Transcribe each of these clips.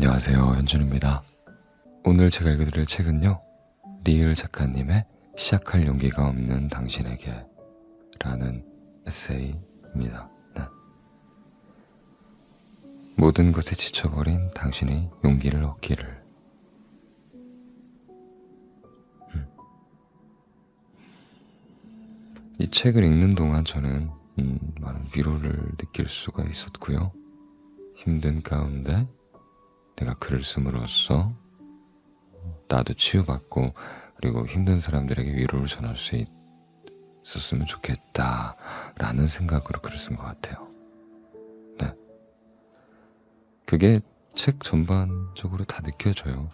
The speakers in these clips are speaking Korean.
안녕하세요, 현준입니다. 오늘 제가 읽어드릴 책은요, 리을 작가님의 시작할 용기가 없는 당신에게 라는 에세이입니다. 네. 모든 것에 지쳐버린 당신의 용기를 얻기를. 이 책을 읽는 동안 저는 많은 위로를 느낄 수가 있었고요. 힘든 가운데 내가 글을 씀으로써 나도 치유받고 그리고 힘든 사람들에게 위로를 전할 수 있었으면 좋겠다라는 생각으로 글을 쓴 것 같아요. 네. 그게 책 전반적으로 다 느껴져요.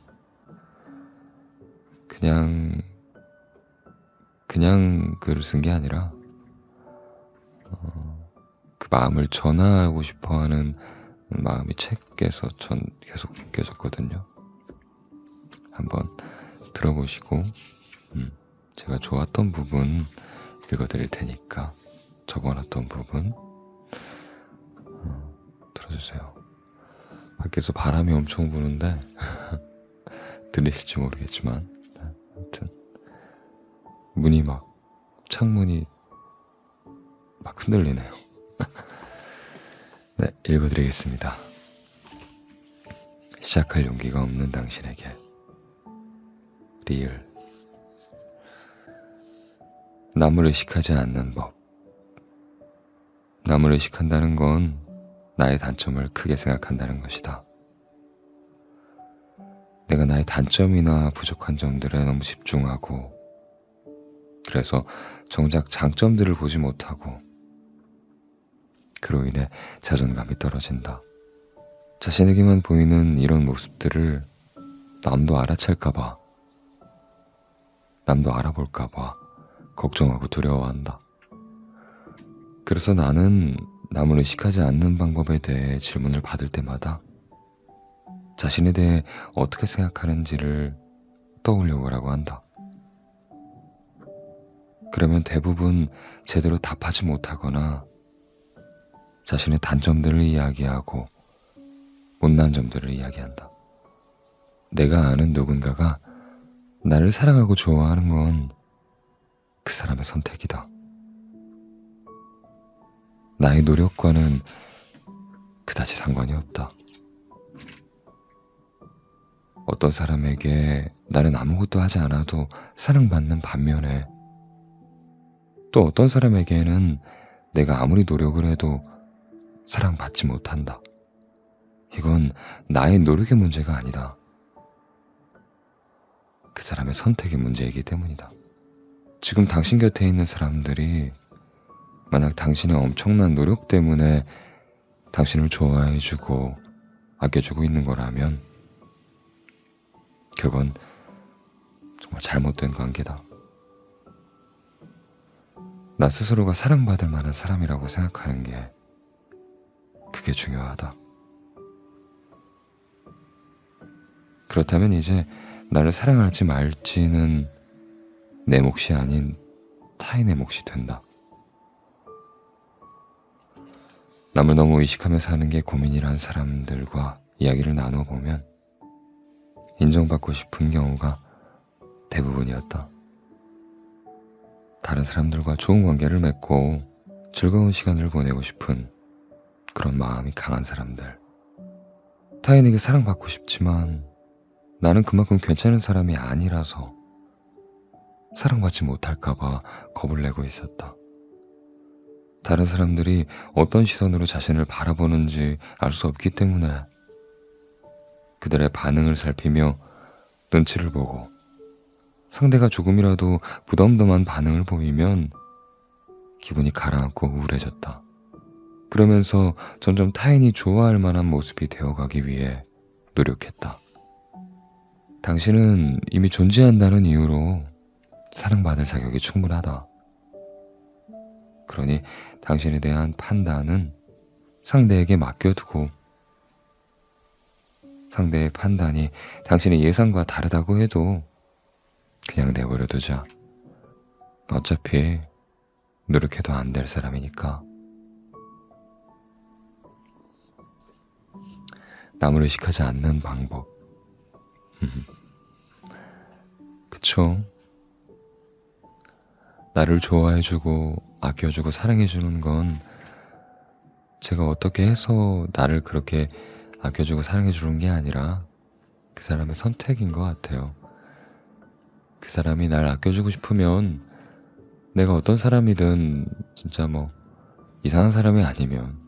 그냥 글을 쓴 게 아니라 그 마음을 전하고 싶어하는 마음이 책에서 전 계속 느껴졌거든요. 한번 들어보시고 제가 좋았던 부분 읽어드릴 테니까 적어놨던 부분 들어주세요. 밖에서 바람이 엄청 부는데 들리실지 모르겠지만 아무튼 창문이 막 흔들리네요. 네, 읽어드리겠습니다. 시작할 용기가 없는 당신에게. 리을. 남을 의식하지 않는 법. 남을 의식한다는 건 나의 단점을 크게 생각한다는 것이다. 내가 나의 단점이나 부족한 점들에 너무 집중하고, 그래서 정작 장점들을 보지 못하고, 그로 인해 자존감이 떨어진다. 자신에게만 보이는 이런 모습들을 남도 알아챌까봐, 남도 알아볼까봐 걱정하고 두려워한다. 그래서 나는 남을 의식하지 않는 방법에 대해 질문을 받을 때마다 자신에 대해 어떻게 생각하는지를 떠올려보라고 한다. 그러면 대부분 제대로 답하지 못하거나 자신의 단점들을 이야기하고 못난 점들을 이야기한다. 내가 아는 누군가가 나를 사랑하고 좋아하는 건 그 사람의 선택이다. 나의 노력과는 그다지 상관이 없다. 어떤 사람에게 나는 아무것도 하지 않아도 사랑받는 반면에 또 어떤 사람에게는 내가 아무리 노력을 해도 사랑받지 못한다. 이건 나의 노력의 문제가 아니다. 그 사람의 선택의 문제이기 때문이다. 지금 당신 곁에 있는 사람들이 만약 당신의 엄청난 노력 때문에 당신을 좋아해주고 아껴주고 있는 거라면 그건 정말 잘못된 관계다. 나 스스로가 사랑받을 만한 사람이라고 생각하는 게 그게 중요하다. 그렇다면 이제 나를 사랑할지 말지는 내 몫이 아닌 타인의 몫이 된다. 남을 너무 의식하며 사는 게 고민이란 사람들과 이야기를 나눠보면 인정받고 싶은 경우가 대부분이었다. 다른 사람들과 좋은 관계를 맺고 즐거운 시간을 보내고 싶은 그런 마음이 강한 사람들. 타인에게 사랑받고 싶지만 나는 그만큼 괜찮은 사람이 아니라서 사랑받지 못할까봐 겁을 내고 있었다. 다른 사람들이 어떤 시선으로 자신을 바라보는지 알 수 없기 때문에 그들의 반응을 살피며 눈치를 보고 상대가 조금이라도 무덤덤한 반응을 보이면 기분이 가라앉고 우울해졌다. 그러면서 점점 타인이 좋아할 만한 모습이 되어가기 위해 노력했다. 당신은 이미 존재한다는 이유로 사랑받을 자격이 충분하다. 그러니 당신에 대한 판단은 상대에게 맡겨두고 상대의 판단이 당신의 예상과 다르다고 해도 그냥 내버려두자. 어차피 노력해도 안 될 사람이니까. 남을 의식하지 않는 방법. 그쵸? 나를 좋아해주고 아껴주고 사랑해주는 건 제가 어떻게 해서 나를 그렇게 아껴주고 사랑해주는 게 아니라 그 사람의 선택인 것 같아요. 그 사람이 날 아껴주고 싶으면 내가 어떤 사람이든 진짜 뭐 이상한 사람이 아니면,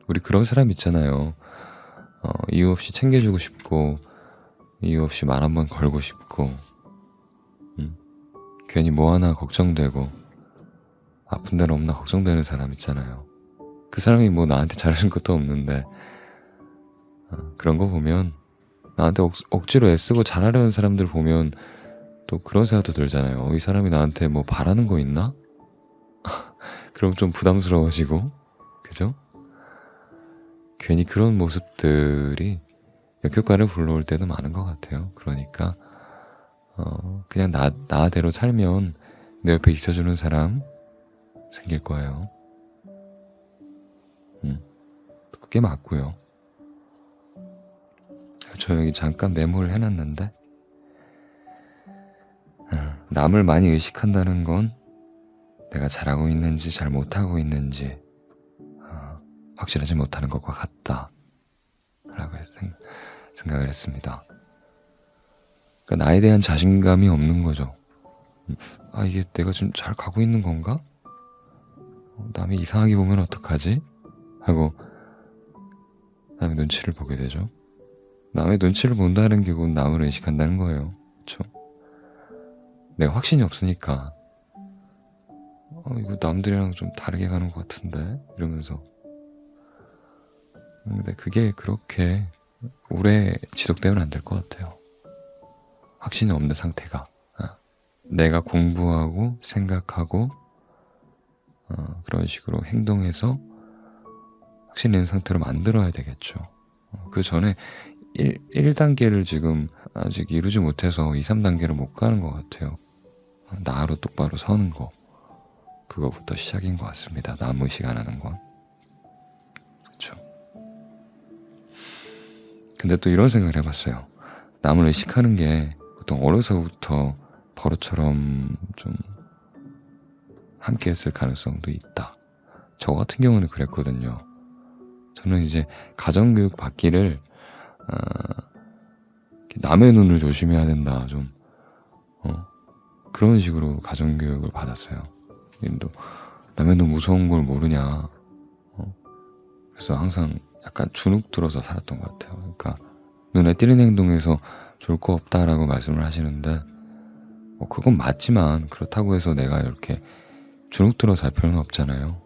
우리 그런 사람 있잖아요. 이유 없이 챙겨주고 싶고 이유 없이 말 한번 걸고 싶고, 괜히 뭐 하나 걱정되고 아픈 데는 없나 걱정되는 사람 있잖아요. 그 사람이 뭐 나한테 잘해준 것도 없는데 그런 거 보면, 나한테 억지로 애쓰고 잘하려는 사람들 보면 또 그런 생각도 들잖아요. 이 사람이 나한테 뭐 바라는 거 있나? 그럼 좀 부담스러워지고, 그죠? 괜히 그런 모습들이 역효과를 불러올 때도 많은 것 같아요. 그러니까 그냥 나대로 살면 내 옆에 있어주는 사람 생길 거예요. 그게 맞고요. 저 여기 잠깐 메모를 해놨는데, 남을 많이 의식한다는 건 내가 잘하고 있는지 잘 못하고 있는지 확실하지 못하는 것과 같다 라고 생각을 했습니다. 그러니까 나에 대한 자신감이 없는 거죠. 이게 내가 좀 잘 가고 있는 건가? 남이 이상하게 보면 어떡하지? 하고 남의 눈치를 보게 되죠. 남의 눈치를 본다는 게 곧 남을 의식한다는 거예요. 그렇죠? 내가 확신이 없으니까 이거 남들이랑 좀 다르게 가는 것 같은데 이러면서. 근데 그게 그렇게 오래 지속되면 안 될 것 같아요. 확신이 없는 상태가. 내가 공부하고 생각하고 그런 식으로 행동해서 확신 있는 상태로 만들어야 되겠죠. 그 전에 1단계를 지금 아직 이루지 못해서 2, 3단계로 못 가는 것 같아요. 나로 똑바로 서는 거, 그거부터 시작인 것 같습니다. 남 의식 안 하는 건. 그렇죠. 근데 또 이런 생각을 해봤어요. 남을 의식하는 게 보통 어려서부터 버릇처럼 좀 함께 했을 가능성도 있다. 저 같은 경우는 그랬거든요. 저는 이제 가정교육 받기를 남의 눈을 조심해야 된다, 좀 그런 식으로 가정교육을 받았어요. 또 남의 눈 무서운 걸 모르냐. 그래서 항상 약간 주눅 들어서 살았던 것 같아요. 그러니까 눈에 띄는 행동에서 좋을 거 없다라고 말씀을 하시는데 그건 맞지만 그렇다고 해서 내가 이렇게 주눅 들어 살 필요는 없잖아요.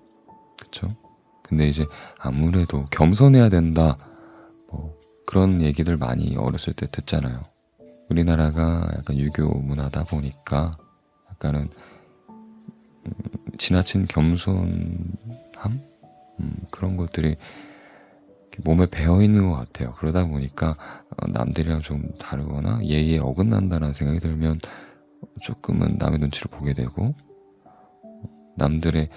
그쵸? 근데 이제 아무래도 겸손해야 된다, 뭐 그런 얘기들 많이 어렸을 때 듣잖아요. 우리나라가 약간 유교 문화다 보니까 약간은 지나친 겸손함? 그런 것들이 몸에 배어 있는 것 같아요. 그러다 보니까 남들이랑 좀 다르거나 예의에 어긋난다는 생각이 들면 조금은 남의 눈치를 보게 되고, 남들의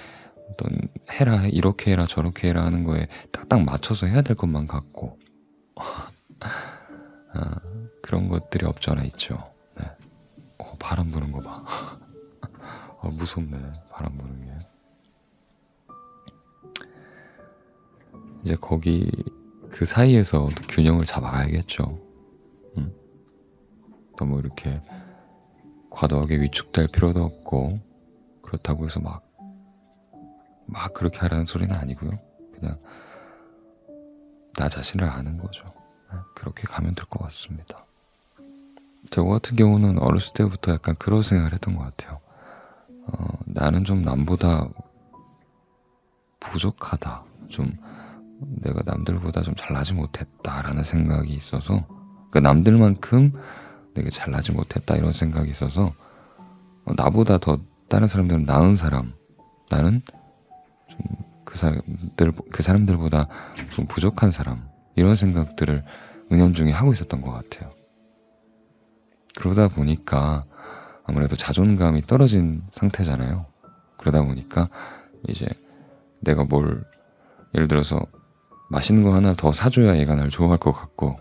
어떤 해라, 이렇게 해라, 저렇게 해라 하는 거에 딱딱 맞춰서 해야 될 것만 같고 그런 것들이 없지 않아 있죠. 네. 바람 부는 거 봐. 무섭네, 바람 부는 게. 이제 거기 그 사이에서 균형을 잡아가야겠죠. 너무 이렇게 과도하게 위축될 필요도 없고, 그렇다고 해서 막 그렇게 하라는 소리는 아니고요. 그냥 나 자신을 아는 거죠. 그렇게 가면 될 것 같습니다. 저 같은 경우는 어렸을 때부터 약간 그런 생각을 했던 것 같아요. 나는 좀 남보다 부족하다, 좀 내가 남들보다 좀 잘나지 못했다라는 생각이 있어서, 그러니까 남들만큼 내가 잘나지 못했다 이런 생각이 있어서 나보다 더 다른 사람들은 나은 사람, 나는 좀 그 사람들보다 좀 부족한 사람, 이런 생각들을 은연중에 하고 있었던 것 같아요. 그러다 보니까 아무래도 자존감이 떨어진 상태잖아요. 그러다 보니까 이제 내가 뭘, 예를 들어서 맛있는 거 하나 더 사줘야 얘가 날 좋아할 것 같고,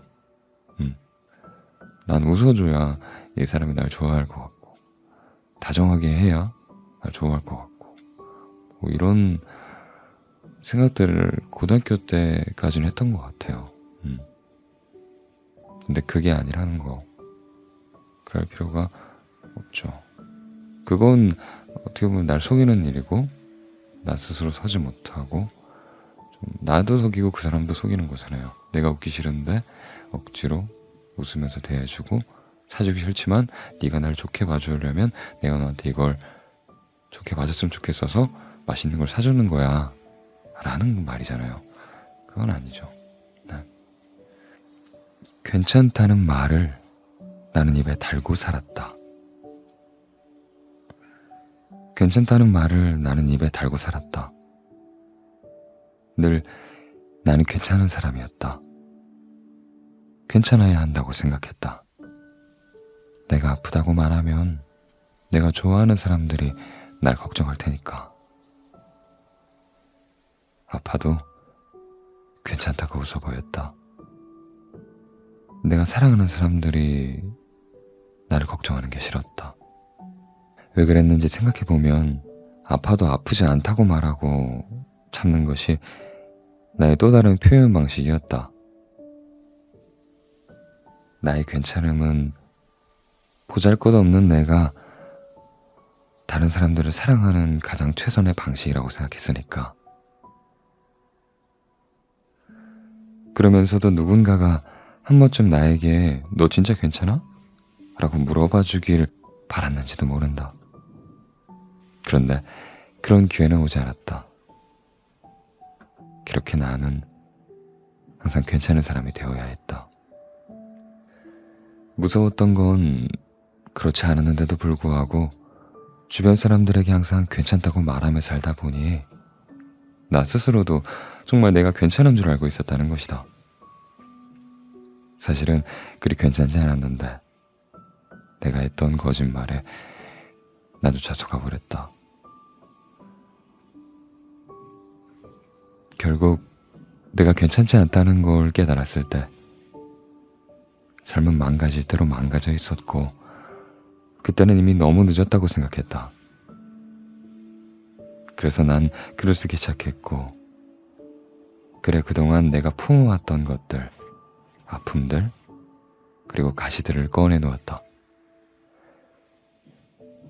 난 웃어줘야 이 사람이 날 좋아할 것 같고, 다정하게 해야 날 좋아할 것 같고, 뭐 이런 생각들을 고등학교 때까지는 했던 것 같아요. 근데 그게 아니라는 거, 그럴 필요가 없죠. 그건 어떻게 보면 날 속이는 일이고, 나 스스로 서지 못하고 좀 나도 속이고 그 사람도 속이는 거잖아요. 내가 웃기 싫은데 억지로 웃으면서 대해주고, 사주기 싫지만 네가 날 좋게 봐주려면 내가 너한테 이걸 좋게 봐줬으면 좋겠어서 맛있는 걸 사주는 거야 라는 말이잖아요. 그건 아니죠. 네. 괜찮다는 말을 나는 입에 달고 살았다. 괜찮다는 말을 나는 입에 달고 살았다. 늘 나는 괜찮은 사람이었다. 괜찮아야 한다고 생각했다. 내가 아프다고 말하면 내가 좋아하는 사람들이 날 걱정할 테니까. 아파도 괜찮다고 웃어 보였다. 내가 사랑하는 사람들이 나를 걱정하는 게 싫었다. 왜 그랬는지 생각해보면 아파도 아프지 않다고 말하고 참는 것이 나의 또 다른 표현 방식이었다. 나의 괜찮음은 보잘것없는 내가 다른 사람들을 사랑하는 가장 최선의 방식이라고 생각했으니까. 그러면서도 누군가가 한 번쯤 나에게 너 진짜 괜찮아? 라고 물어봐 주길 바랐는지도 모른다. 그런데 그런 기회는 오지 않았다. 그렇게 나는 항상 괜찮은 사람이 되어야 했다. 무서웠던 건 그렇지 않았는데도 불구하고 주변 사람들에게 항상 괜찮다고 말하며 살다 보니 나 스스로도 정말 내가 괜찮은 줄 알고 있었다는 것이다. 사실은 그리 괜찮지 않았는데 내가 했던 거짓말에 나조차 속아버렸다. 결국 내가 괜찮지 않다는 걸 깨달았을 때 삶은 망가질 대로 망가져 있었고, 그때는 이미 너무 늦었다고 생각했다. 그래서 난 글을 쓰기 시작했고, 그래 그동안 내가 품어왔던 것들, 아픔들, 그리고 가시들을 꺼내놓았다.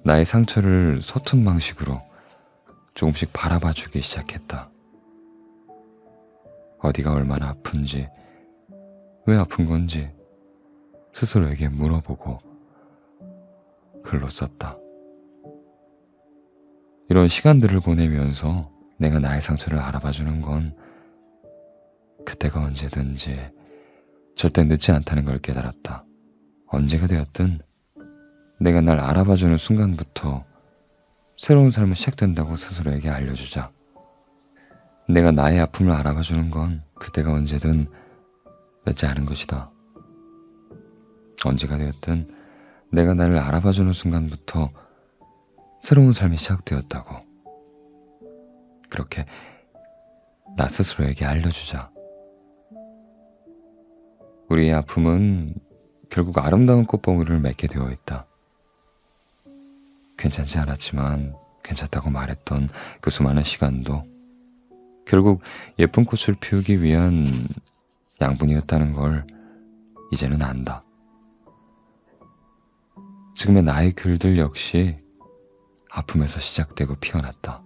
나의 상처를 서툰 방식으로 조금씩 바라봐주기 시작했다. 어디가 얼마나 아픈지, 왜 아픈 건지 스스로에게 물어보고 글로 썼다. 이런 시간들을 보내면서 내가 나의 상처를 알아봐주는 건 그때가 언제든지 절대 늦지 않다는 걸 깨달았다. 언제가 되었든 내가 날 알아봐주는 순간부터 새로운 삶은 시작된다고 스스로에게 알려주자. 내가 나의 아픔을 알아봐주는 건 그때가 언제든 늦지 않은 것이다. 언제가 되었든 내가 나를 알아봐주는 순간부터 새로운 삶이 시작되었다고. 그렇게 나 스스로에게 알려주자. 우리의 아픔은 결국 아름다운 꽃봉오리를 맺게 되어 있다. 괜찮지 않았지만 괜찮다고 말했던 그 수많은 시간도 결국 예쁜 꽃을 피우기 위한 양분이었다는 걸 이제는 안다. 지금의 나의 글들 역시 아픔에서 시작되고 피어났다.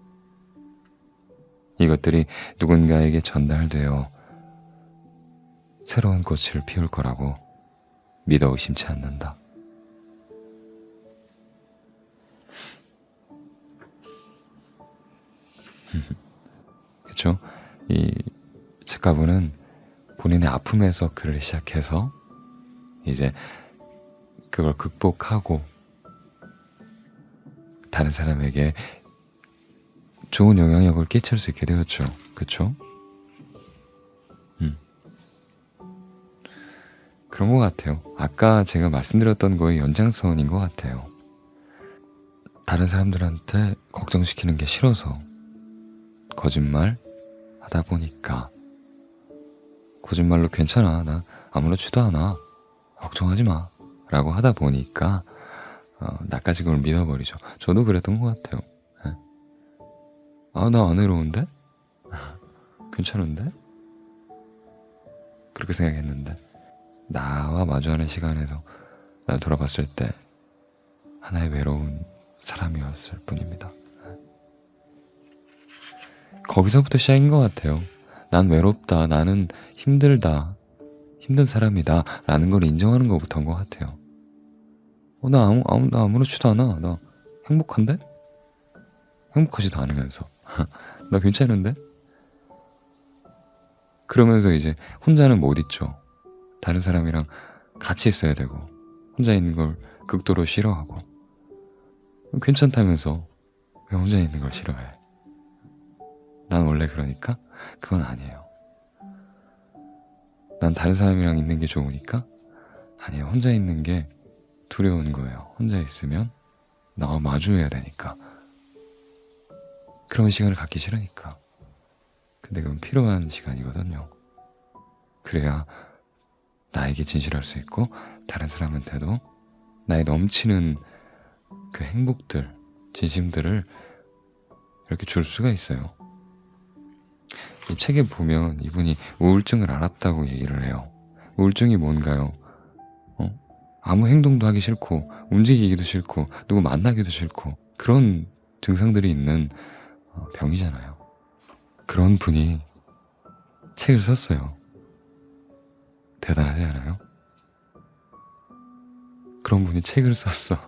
이것들이 누군가에게 전달되어 새로운 꽃을 피울 거라고 믿어 의심치 않는다. 그쵸? 이 책가부는 본인의 아픔에서 글을 시작해서 이제 그걸 극복하고 다른 사람에게 좋은 영향력을 끼칠 수 있게 되었죠. 그쵸? 그런 것 같아요. 아까 제가 말씀드렸던 거의 연장선인 것 같아요. 다른 사람들한테 걱정시키는 게 싫어서 거짓말 하다 보니까 거짓말로 괜찮아, 나 아무렇지도 않아, 걱정하지 마 라고 하다 보니까 나까지 그걸 믿어버리죠. 저도 그랬던 것 같아요. 예. 나 안 외로운데? 괜찮은데? 그렇게 생각했는데 나와 마주하는 시간에서 날 돌아봤을 때 하나의 외로운 사람이었을 뿐입니다. 거기서부터 시작인 것 같아요. 난 외롭다, 나는 힘들다, 힘든 사람이다 라는 걸 인정하는 것부터인 것 같아요. 나 아무렇지도 않아, 나 행복한데? 행복하지도 않으면서 나 괜찮은데? 그러면서 이제 혼자는 못 있죠. 다른 사람이랑 같이 있어야 되고 혼자 있는 걸 극도로 싫어하고 괜찮다면서 왜 혼자 있는 걸 싫어해? 난 원래 그러니까? 그건 아니에요. 난 다른 사람이랑 있는 게 좋으니까? 아니에요. 혼자 있는 게 두려운 거예요. 혼자 있으면 나와 마주해야 되니까. 그런 시간을 갖기 싫으니까. 근데 그건 필요한 시간이거든요. 그래야 나에게 진실할 수 있고 다른 사람한테도 나의 넘치는 그 행복들, 진심들을 이렇게 줄 수가 있어요. 이 책에 보면 이분이 우울증을 앓았다고 얘기를 해요. 우울증이 뭔가요? 아무 행동도 하기 싫고 움직이기도 싫고 누구 만나기도 싫고 그런 증상들이 있는 병이잖아요. 그런 분이 책을 썼어요. 대단하지 않아요? 그런 분이 책을 썼어.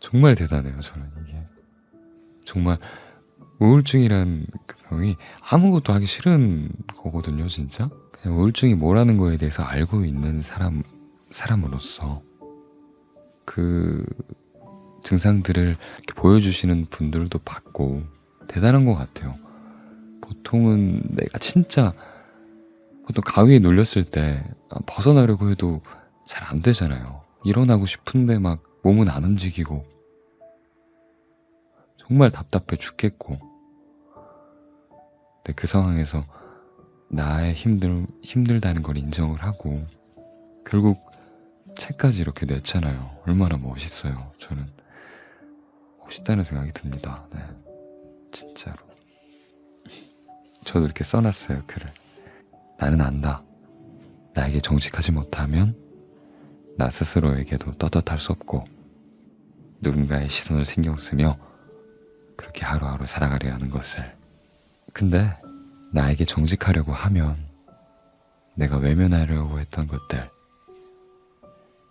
정말 대단해요. 저는 이게 정말 우울증이란 그 병이 아무것도 하기 싫은 거거든요. 진짜 그냥 우울증이 뭐라는 거에 대해서 알고 있는 사람으로서 그 증상들을 이렇게 보여주시는 분들도 봤고 대단한 것 같아요. 보통은 내가 진짜 보통 가위에 눌렸을 때 벗어나려고 해도 잘 안 되잖아요. 일어나고 싶은데 막 몸은 안 움직이고 정말 답답해 죽겠고 근데 그 상황에서 나의 힘들다는 걸 인정을 하고 결국 책까지 이렇게 냈잖아요. 얼마나 멋있어요. 저는 멋있다는 생각이 듭니다. 네, 진짜로. 저도 이렇게 써놨어요. 글을. 나는 안다. 나에게 정직하지 못하면 나 스스로에게도 떳떳할 수 없고 누군가의 시선을 신경 쓰며 그렇게 하루하루 살아가리라는 것을. 근데 나에게 정직하려고 하면 내가 외면하려고 했던 것들,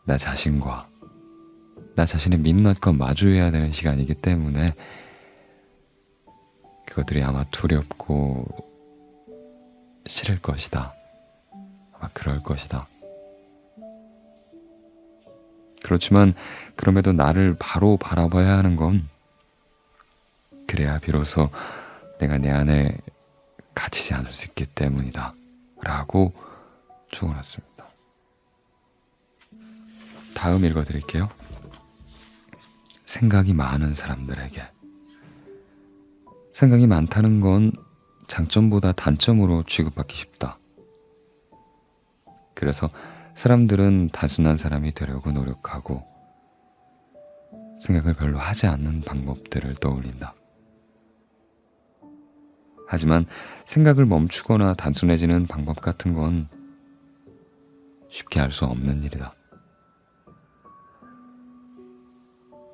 나 자신과 나 자신의 민낯과 마주해야 되는 시간이기 때문에 그것들이 아마 두렵고 싫을 것이다. 아마 그럴 것이다. 그렇지만 그럼에도 나를 바로 바라봐야 하는 건 그래야 비로소 내가 내 안에 갇히지 않을 수 있기 때문이다 라고 적어놨습니다. 다음 읽어드릴게요. 생각이 많은 사람들에게. 생각이 많다는 건 장점보다 단점으로 취급받기 쉽다. 그래서 사람들은 단순한 사람이 되려고 노력하고 생각을 별로 하지 않는 방법들을 떠올린다. 하지만 생각을 멈추거나 단순해지는 방법 같은 건 쉽게 할 수 없는 일이다.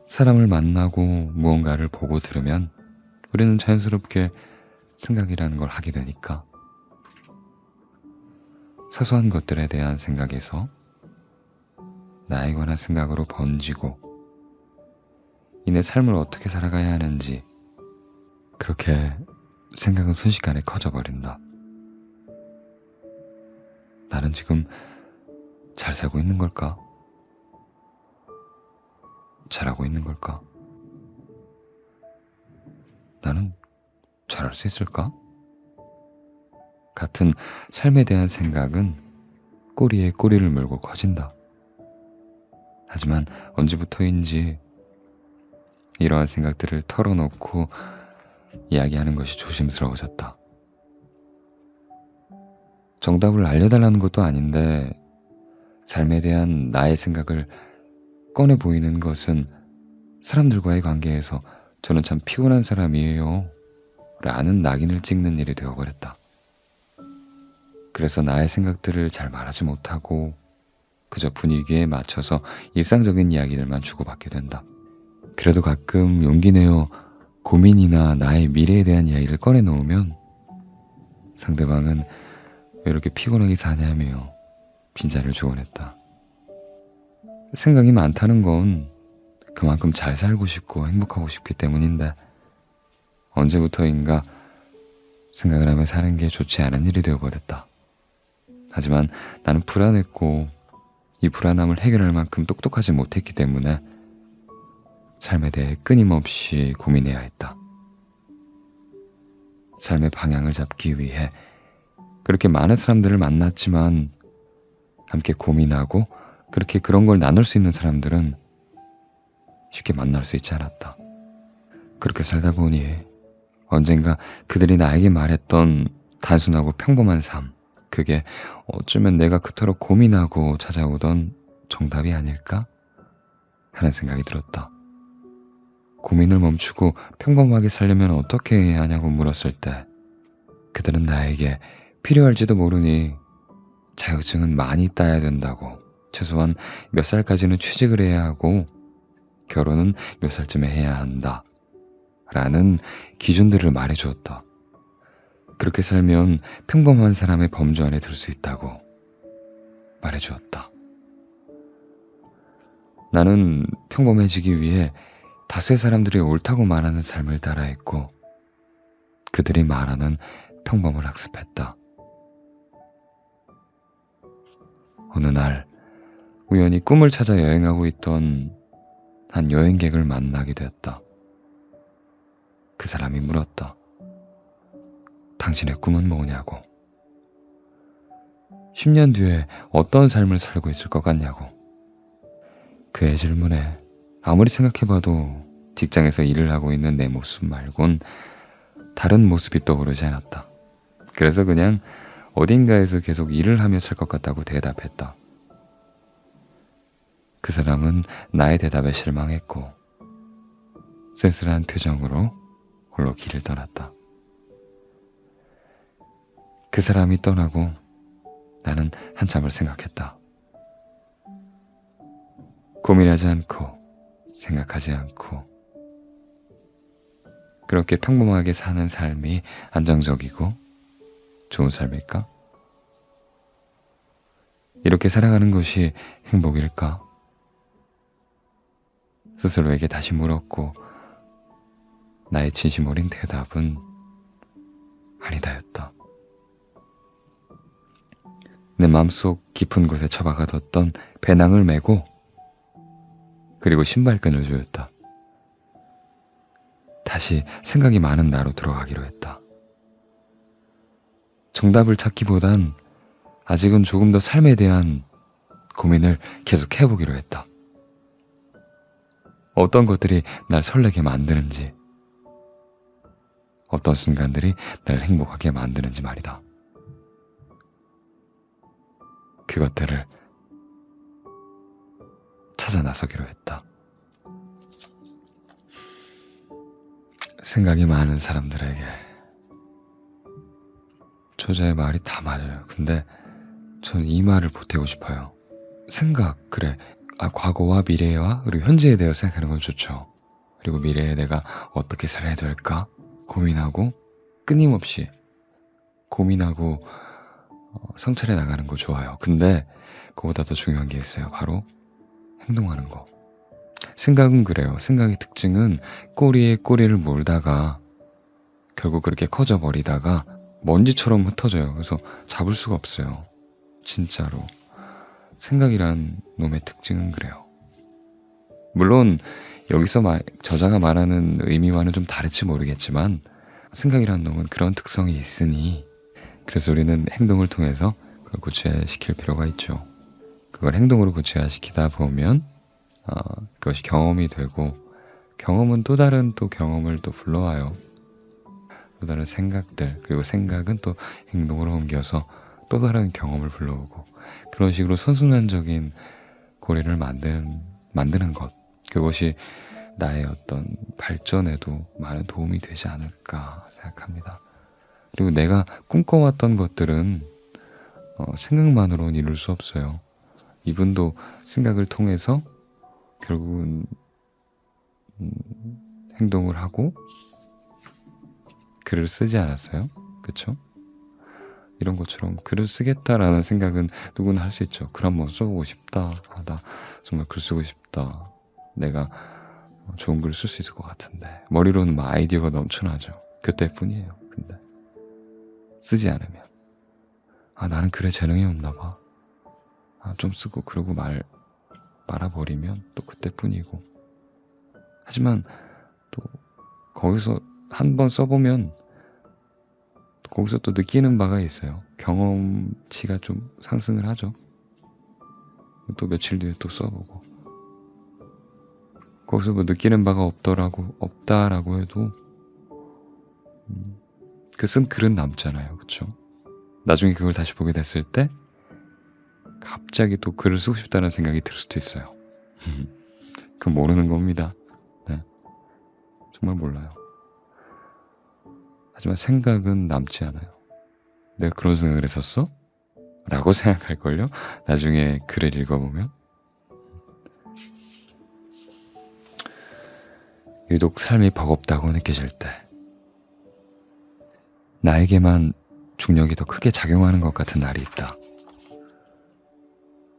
사람을 만나고 무언가를 보고 들으면 우리는 자연스럽게 생각이라는 걸 하게 되니까 사소한 것들에 대한 생각에서 나에 관한 생각으로 번지고 이내 삶을 어떻게 살아가야 하는지 그렇게 생각은 순식간에 커져버린다. 나는 지금 잘 살고 있는 걸까? 잘하고 있는 걸까? 나는 잘할 수 있을까? 같은 삶에 대한 생각은 꼬리에 꼬리를 물고 커진다. 하지만 언제부터인지 이러한 생각들을 털어놓고 이야기하는 것이 조심스러워졌다. 정답을 알려달라는 것도 아닌데 삶에 대한 나의 생각을 꺼내 보이는 것은 사람들과의 관계에서 저는 참 피곤한 사람이에요 라는 낙인을 찍는 일이 되어버렸다. 그래서 나의 생각들을 잘 말하지 못하고 그저 분위기에 맞춰서 일상적인 이야기들만 주고받게 된다. 그래도 가끔 용기 내어 고민이나 나의 미래에 대한 이야기를 꺼내놓으면 상대방은 왜 이렇게 피곤하게 사냐며 빈자리를 주곤 했다. 생각이 많다는 건 그만큼 잘 살고 싶고 행복하고 싶기 때문인데 언제부터인가 생각을 하며 사는 게 좋지 않은 일이 되어버렸다. 하지만 나는 불안했고 이 불안함을 해결할 만큼 똑똑하지 못했기 때문에 삶에 대해 끊임없이 고민해야 했다. 삶의 방향을 잡기 위해 그렇게 많은 사람들을 만났지만 함께 고민하고 그렇게 그런 걸 나눌 수 있는 사람들은 쉽게 만날 수 있지 않았다. 그렇게 살다 보니 언젠가 그들이 나에게 말했던 단순하고 평범한 삶, 그게 어쩌면 내가 그토록 고민하고 찾아오던 정답이 아닐까 하는 생각이 들었다. 고민을 멈추고 평범하게 살려면 어떻게 해야 하냐고 물었을 때 그들은 나에게 필요할지도 모르니 자격증은 많이 따야 된다고, 최소한 몇 살까지는 취직을 해야 하고 결혼은 몇 살쯤에 해야 한다 라는 기준들을 말해주었다. 그렇게 살면 평범한 사람의 범주 안에 들 수 있다고 말해주었다. 나는 평범해지기 위해 다수의 사람들이 옳다고 말하는 삶을 따라했고 그들이 말하는 평범을 학습했다. 어느 날 우연히 꿈을 찾아 여행하고 있던 한 여행객을 만나게 되었다. 그 사람이 물었다. 당신의 꿈은 뭐냐고. 10년 뒤에 어떤 삶을 살고 있을 것 같냐고. 그의 질문에 아무리 생각해봐도 직장에서 일을 하고 있는 내 모습 말곤 다른 모습이 떠오르지 않았다. 그래서 그냥 어딘가에서 계속 일을 하며 살 것 같다고 대답했다. 그 사람은 나의 대답에 실망했고 쓸쓸한 표정으로 홀로 길을 떠났다. 그 사람이 떠나고 나는 한참을 생각했다. 고민하지 않고 생각하지 않고 그렇게 평범하게 사는 삶이 안정적이고 좋은 삶일까? 이렇게 살아가는 것이 행복일까? 스스로에게 다시 물었고 나의 진심 어린 대답은 아니다였다. 내 마음속 깊은 곳에 처박아뒀던 배낭을 메고 그리고 신발끈을 조였다. 다시 생각이 많은 나로 들어가기로 했다. 정답을 찾기보단 아직은 조금 더 삶에 대한 고민을 계속 해보기로 했다. 어떤 것들이 날 설레게 만드는지, 어떤 순간들이 날 행복하게 만드는지 말이다. 그것들을 찾아 나서기로 했다. 생각이 많은 사람들에게 저자의 말이 다 맞아요. 근데 저는 이 말을 보태고 싶어요. 생각, 그래. 과거와 미래와 그리고 현재에 대해 생각하는 건 좋죠. 그리고 미래에 내가 어떻게 살아야 될까 고민하고 끊임없이 고민하고 성찰해 나가는 거 좋아요. 근데 그보다 더 중요한 게 있어요. 바로 행동하는 거. 생각은 그래요. 생각의 특징은 꼬리에 꼬리를 몰다가 결국 그렇게 커져버리다가 먼지처럼 흩어져요. 그래서 잡을 수가 없어요. 진짜로. 생각이란 놈의 특징은 그래요. 물론 여기서 저자가 말하는 의미와는 좀 다를지 모르겠지만 생각이란 놈은 그런 특성이 있으니 그래서 우리는 행동을 통해서 그걸 구체화시킬 필요가 있죠. 그걸 행동으로 구체화시키다 보면 그것이 경험이 되고 경험은 또 다른 또 경험을 또 불러와요. 또 다른 생각들, 그리고 생각은 또 행동으로 옮겨서 또 다른 경험을 불러오고 그런 식으로 선순환적인 고리를 만드는 것, 그것이 나의 어떤 발전에도 많은 도움이 되지 않을까 생각합니다. 그리고 내가 꿈꿔왔던 것들은 생각만으로는 이룰 수 없어요. 이분도 생각을 통해서 결국은 행동을 하고 글을 쓰지 않았어요? 그쵸? 이런 것처럼 글을 쓰겠다라는 생각은 누구나 할 수 있죠. 글 한번 써보고 싶다. 나 정말 글 쓰고 싶다. 내가 좋은 글 쓸 수 있을 것 같은데. 머리로는 막 아이디어가 넘쳐나죠. 그때뿐이에요. 근데 쓰지 않으면 나는 글에 재능이 없나 봐. 좀 쓰고 그러고 말아버리면 또 그때뿐이고. 하지만 또 거기서 한번 써보면 거기서 또 느끼는 바가 있어요. 경험치가 좀 상승을 하죠. 또 며칠 뒤에 또 써보고 거기서 뭐 느끼는 바가 없다라고 해도 그 쓴 글은 남잖아요. 그쵸? 나중에 그걸 다시 보게 됐을 때 갑자기 또 글을 쓰고 싶다는 생각이 들 수도 있어요. 그건 모르는 겁니다. 네. 정말 몰라요. 하지만 생각은 남지 않아요. 내가 그런 생각을 했었어? 라고 생각할걸요? 나중에 글을 읽어보면. 유독 삶이 버겁다고 느껴질 때, 나에게만 중력이 더 크게 작용하는 것 같은 날이 있다.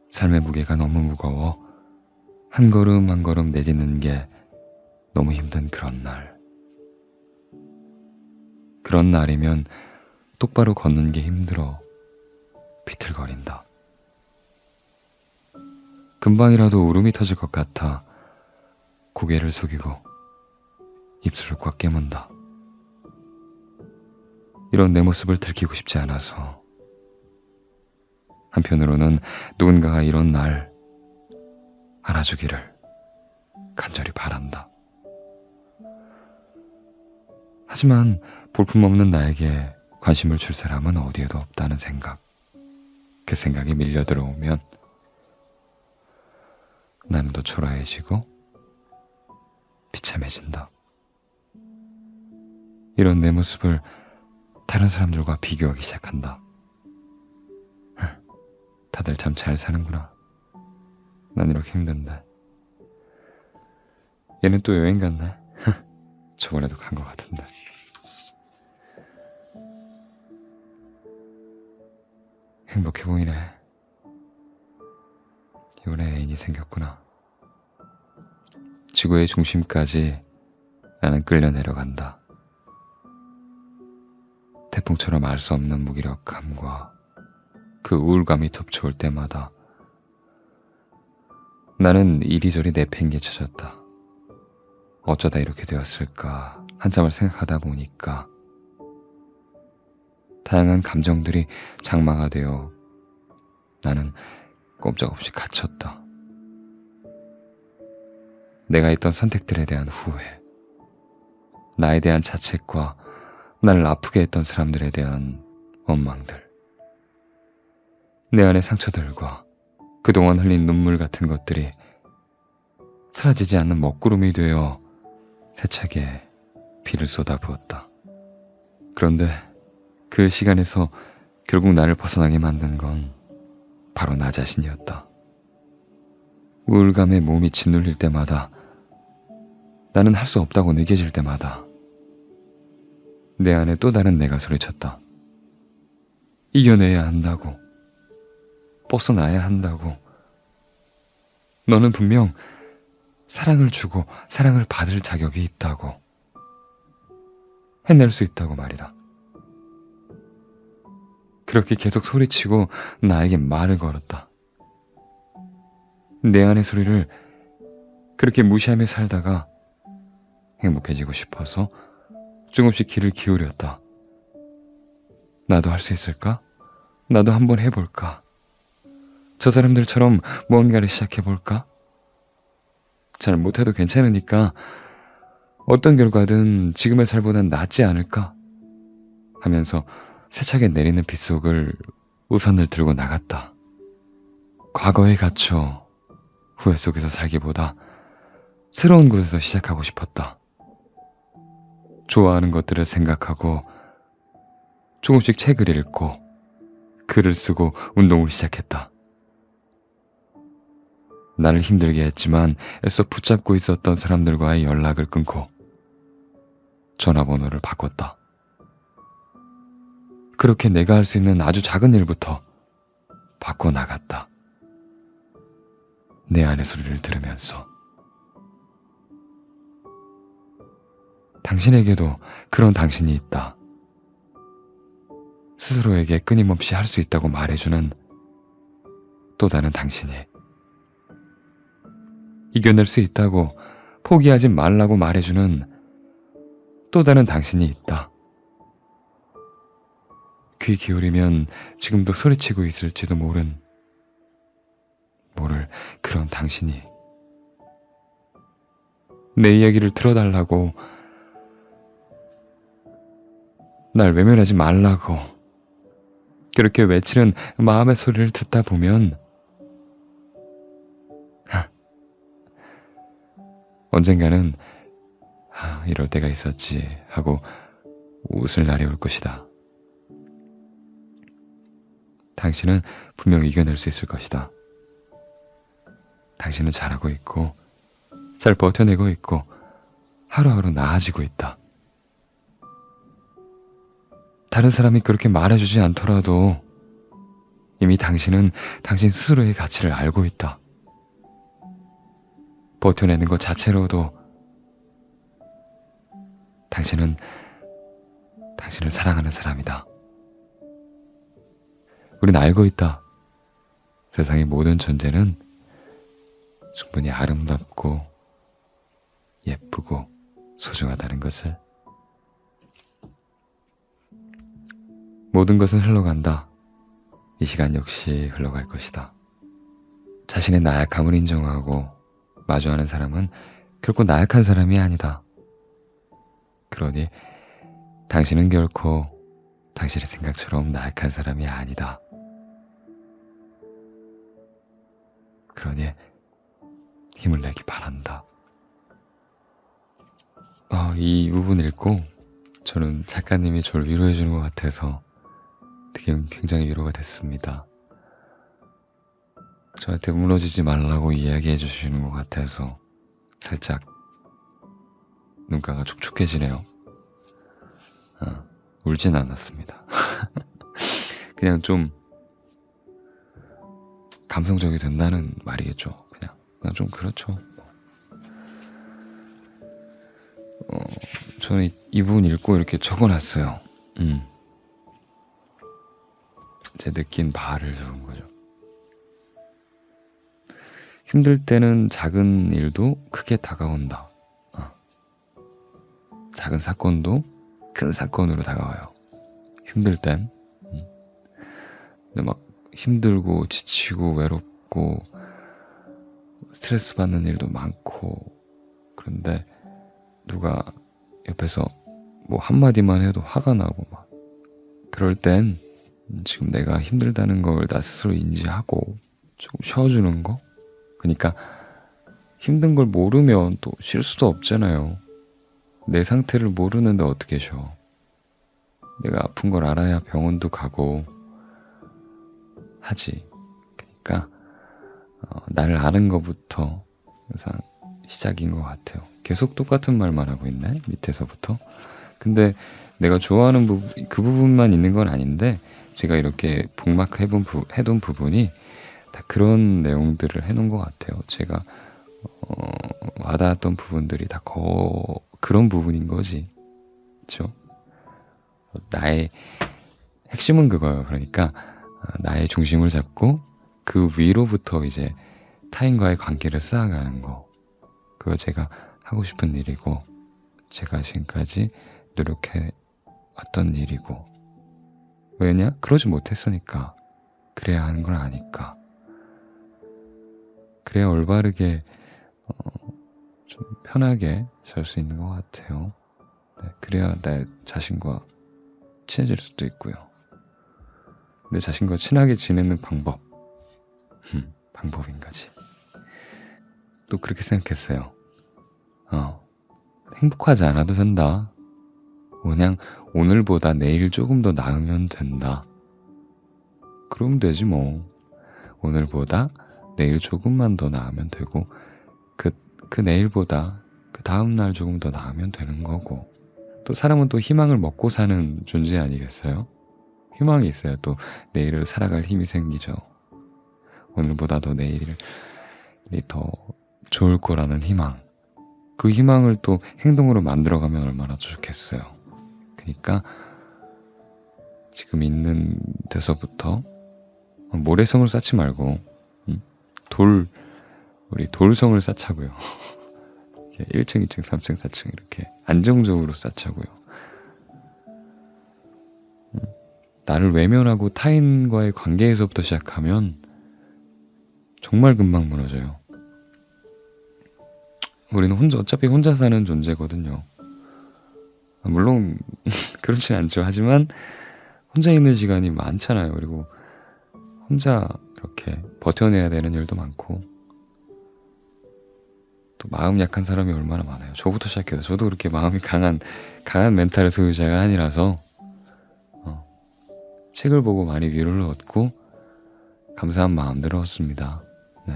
삶의 무게가 너무 무거워 한 걸음 한 걸음 내딛는 게 너무 힘든 그런 날. 그런 날이면 똑바로 걷는 게 힘들어 비틀거린다. 금방이라도 울음이 터질 것 같아 고개를 숙이고 입술을 꽉 깨문다. 이런 내 모습을 들키고 싶지 않아서. 한편으로는 누군가가 이런 날 알아주기를 간절히 바란다. 하지만 볼품없는 나에게 관심을 줄 사람은 어디에도 없다는 생각. 그 생각이 밀려 들어오면 나는 더 초라해지고 비참해진다. 이런 내 모습을 다른 사람들과 비교하기 시작한다. 다들 참 잘 사는구나. 난 이렇게 힘든데. 얘는 또 여행 갔네. 저번에도 간 것 같은데. 행복해 보이네. 이번에 애인이 생겼구나. 지구의 중심까지 나는 끌려 내려간다. 태풍처럼 알 수 없는 무기력함과 그 우울감이 덮쳐올 때마다 나는 이리저리 내팽개쳐졌다. 어쩌다 이렇게 되었을까 한참을 생각하다 보니까 다양한 감정들이 장마가 되어 나는 꼼짝없이 갇혔다. 내가 했던 선택들에 대한 후회, 나에 대한 자책과 나를 아프게 했던 사람들에 대한 원망들, 내 안의 상처들과 그동안 흘린 눈물 같은 것들이 사라지지 않는 먹구름이 되어 세차게 비를 쏟아부었다. 그런데 그 시간에서 결국 나를 벗어나게 만든 건 바로 나 자신이었다. 우울감에 몸이 짓눌릴 때마다, 나는 할 수 없다고 느껴질 때마다 내 안에 또 다른 내가 소리쳤다. 이겨내야 한다고. 벗어나야 한다고. 너는 분명 사랑을 주고 사랑을 받을 자격이 있다고. 해낼 수 있다고 말이다. 그렇게 계속 소리치고 나에게 말을 걸었다. 내 안의 소리를 그렇게 무시하며 살다가 행복해지고 싶어서 조금씩 귀를 기울였다. 나도 할 수 있을까? 나도 한번 해볼까? 저 사람들처럼 뭔가를 시작해볼까? 잘 못해도 괜찮으니까 어떤 결과든 지금의 삶보단 낫지 않을까? 하면서 세차게 내리는 빗속을 우산을 들고 나갔다. 과거에 갇혀 후회 속에서 살기보다 새로운 곳에서 시작하고 싶었다. 좋아하는 것들을 생각하고 조금씩 책을 읽고 글을 쓰고 운동을 시작했다. 나를 힘들게 했지만 애써 붙잡고 있었던 사람들과의 연락을 끊고 전화번호를 바꿨다. 그렇게 내가 할 수 있는 아주 작은 일부터 바꿔나갔다. 내 안의 소리를 들으면서. 당신에게도 그런 당신이 있다. 스스로에게 끊임없이 할 수 있다고 말해주는 또 다른 당신이, 이겨낼 수 있다고 포기하지 말라고 말해주는 또 다른 당신이 있다. 귀 기울이면 지금도 소리치고 있을지도 모를 그런 당신이 내 이야기를 들어달라고, 날 외면하지 말라고 그렇게 외치는 마음의 소리를 듣다 보면 언젠가는 이럴 때가 있었지 하고 웃을 날이 올 것이다. 당신은 분명 이겨낼 수 있을 것이다. 당신은 잘하고 있고 잘 버텨내고 있고 하루하루 나아지고 있다. 다른 사람이 그렇게 말해주지 않더라도 이미 당신은 당신 스스로의 가치를 알고 있다. 버텨내는 것 자체로도 당신은 당신을 사랑하는 사람이다. 우린 알고 있다. 세상의 모든 존재는 충분히 아름답고 예쁘고 소중하다는 것을. 모든 것은 흘러간다. 이 시간 역시 흘러갈 것이다. 자신의 나약함을 인정하고 마주하는 사람은 결코 나약한 사람이 아니다. 그러니 당신은 결코 당신의 생각처럼 나약한 사람이 아니다. 그러니 힘을 내기 바란다. 이 부분 읽고 저는 작가님이 저를 위로해 주는 것 같아서 되게 굉장히 위로가 됐습니다. 저한테 무너지지 말라고 이야기해 주시는 것 같아서 살짝 눈가가 촉촉해지네요. 울진 않았습니다. 그냥 좀 감성적이 된다는 말이겠죠. 그냥 좀 그렇죠. 저는 이 부분 읽고 이렇게 적어놨어요. 제 느낀 바를 적은 거죠. 힘들 때는 작은 일도 크게 다가온다. 작은 사건도 큰 사건으로 다가와요. 힘들 땐. 근데 막 힘들고 지치고 외롭고 스트레스 받는 일도 많고, 그런데 누가 옆에서 뭐 한마디만 해도 화가 나고 막 그럴 땐 지금 내가 힘들다는 걸 나 스스로 인지하고 조금 쉬어주는 거. 그러니까 힘든 걸 모르면 또 쉴 수도 없잖아요. 내 상태를 모르는데 어떻게 쉬어. 내가 아픈 걸 알아야 병원도 가고 하지. 그러니까 나를 아는 것부터 항상 시작인 것 같아요. 계속 똑같은 말만 하고 있네, 밑에서부터. 근데 내가 좋아하는 그 부분만 있는 건 아닌데, 제가 이렇게 북마크 해둔 부분이 다 그런 내용들을 해놓은 것 같아요. 제가 와닿았던 부분들이 다 그런 부분인 거지. 그렇죠? 나의 핵심은 그거예요. 그러니까 나의 중심을 잡고 그 위로부터 이제 타인과의 관계를 쌓아가는 거. 그거 제가 하고 싶은 일이고, 제가 지금까지 노력해 왔던 일이고. 왜냐? 그러지 못했으니까. 그래야 하는 걸 아니까. 그래야 올바르게 좀 편하게 살 수 있는 것 같아요. 네, 그래야 내 자신과 친해질 수도 있고요. 내 자신과 친하게 지내는 방법. 방법인가지. 또 그렇게 생각했어요. 행복하지 않아도 된다. 그냥 오늘보다 내일 조금 더 나으면 된다. 그러면 되지 뭐. 오늘보다 내일 조금만 더 나으면 되고 그 내일보다 그 다음날 조금 더 나으면 되는 거고. 또 사람은 또 희망을 먹고 사는 존재 아니겠어요? 희망이 있어야 또 내일을 살아갈 힘이 생기죠. 오늘보다 더 내일이 더 좋을 거라는 희망. 그 희망을 또 행동으로 만들어가면 얼마나 좋겠어요. 그러니까 지금 있는 데서부터 모래성을 쌓지 말고 우리 돌성을 쌓자고요. 1층, 2층, 3층, 4층 이렇게 안정적으로 쌓자고요. 나를 외면하고 타인과의 관계에서부터 시작하면 정말 금방 무너져요. 우리는 어차피 혼자 사는 존재거든요. 물론 그렇진 않죠. 하지만 혼자 있는 시간이 많잖아요. 그리고 혼자 이렇게 버텨내야 되는 일도 많고, 또 마음 약한 사람이 얼마나 많아요. 저부터 시작해서 저도 그렇게 마음이 강한 멘탈의 소유자가 아니라서 책을 보고 많이 위로를 얻고 감사한 마음들을 얻습니다. 네.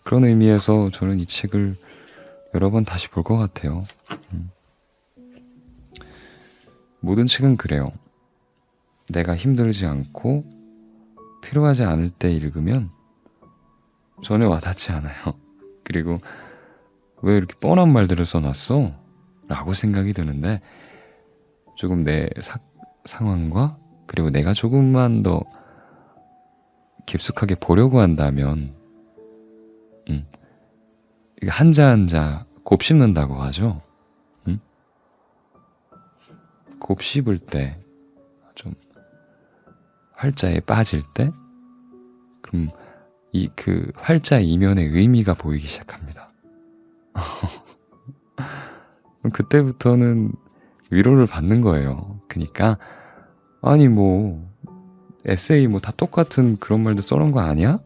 그런 의미에서 저는 이 책을 여러 번 다시 볼 것 같아요. 모든 책은 그래요. 내가 힘들지 않고 필요하지 않을 때 읽으면 전혀 와닿지 않아요. 그리고 왜 이렇게 뻔한 말들을 써놨어? 라고 생각이 드는데, 조금 내 상황과 그리고 내가 조금만 더 깊숙하게 보려고 한다면 한자 한자 곱씹는다고 하죠. 곱씹을 때, 좀 활자에 빠질 때, 그럼 그 활자 이면의 의미가 보이기 시작합니다. 그때부터는 위로를 받는 거예요. 그러니까 아니 뭐 에세이 뭐 다 똑같은 그런 말도 써놓은 거 아니야?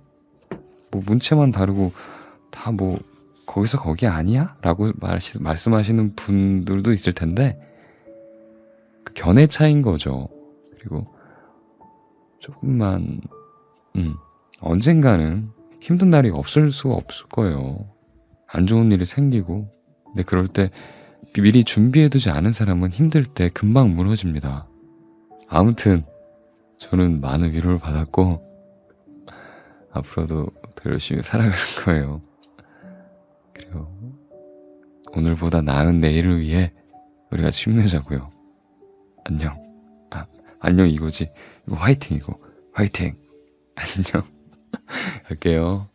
뭐 문체만 다르고 다 뭐 거기서 거기 아니야? 라고 말씀하시는 분들도 있을 텐데, 그 견해 차이인 거죠. 그리고 조금만 언젠가는 힘든 날이 없을 수가 없을 거예요. 안 좋은 일이 생기고. 근데 그럴 때 미리 준비해두지 않은 사람은 힘들 때 금방 무너집니다. 아무튼 저는 많은 위로를 받았고 앞으로도 더 열심히 살아갈 거예요. 그리고 오늘보다 나은 내일을 위해 우리가 힘내자고요. 안녕. 안녕 이거지. 이거 화이팅 이거. 화이팅. 안녕. 갈게요.